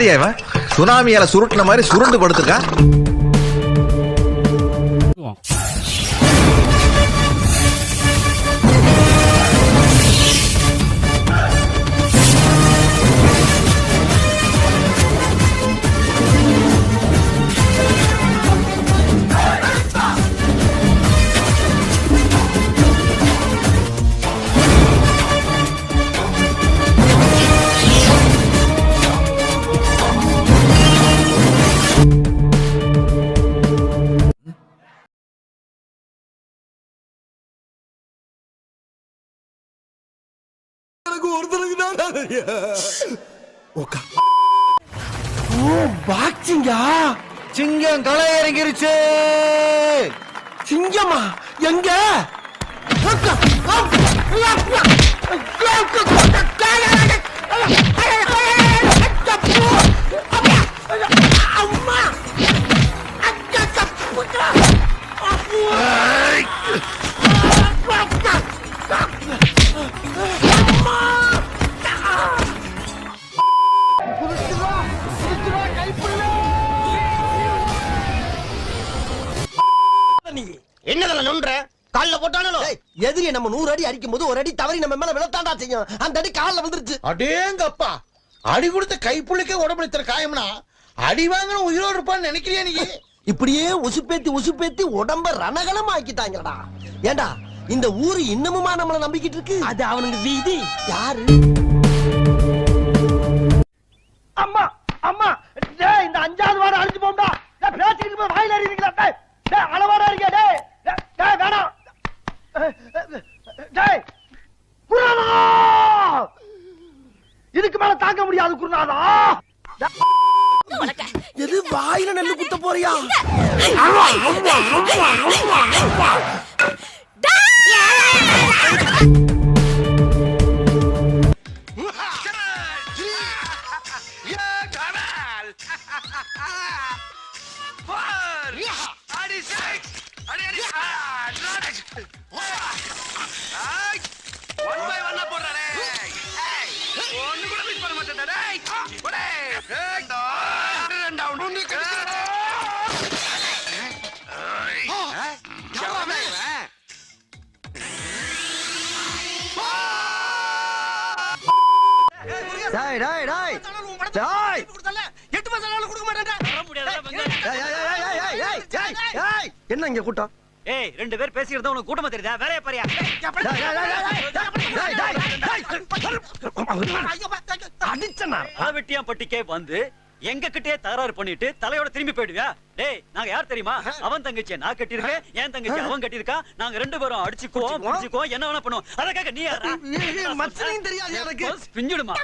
யார் இவன்? சுனாமியால சுருட்டின மாதிரி சுருண்டு படுத்துக்கா. சிங்கம் களை இறங்கிருச்சு. சிங்கமா எங்க? என்னதல நொன்ற கால்ல போட்டானோ? எதிரி நம்ம 100 அடி அடிக்கும் போது ஒரு அடி தவறி நம்ம மேல விழத்தாண்டா செய்யும். அந்த அடி கால்ல வந்துருச்சு. அடேங்கப்பா, அடி கொடுத்த கைப்புள்ளிக்கே உடம்புல இத்தனை காயம்னா அடி வாங்கின உயிரோடு இருப்பான்னு நினைக்கிறியா நீ? இப்படியே உசுப்பேத்தி உடம்ப ரணகலம் ஆக்கிட்டாங்கடா. ஏண்டா இந்த ஊரு இன்னமுமா நம்மள நம்பிக்கிட்டு இருக்கு? அது அவனுக்கு வீதி. யாரு? அம்மா அம்மா, டேய் இந்த 5வது வாரம் அழிஞ்சு போம்டா. டேய் பேசிக்கிட்டு போய் வாயில அறிவீங்களா? டேய் அளவாடா இருக்கே. டேய் டேய் வேணாம். டேய் குருநாதா, இதுக்கு மேல தாங்க முடியாது குருநாதா. எது வாயில நெல்லு குத்த போறியா? என்ன இங்க கூட்டம்? ஏய், 2 பேர் பேசிக்கிறதா உனக்கு கூட்டமா தெரியுதா? வேலைய பாரியா. அடிச்சனா வெட்டியா பட்டிக்கே வந்து எங்க கிட்டே தகராறு பண்ணிட்டு தலையோட திரும்பி போயிடுவியா? டேய், நாங்க யார் தெரியுமா? அவன் தங்கச்சியை நான் கட்டியிருக்கேன், என் தங்கச்சி அவன் கட்டியிருக்கா. நாங்க 2 பேரும் அடிச்சுக்குவோம், புடிச்சுக்குவோம், என்ன வேணா பண்ணுவோம். அதற்காக நீ யாரா? மச்சனையும் தெரியாது எனக்கு. பிஞ்சிடுமா?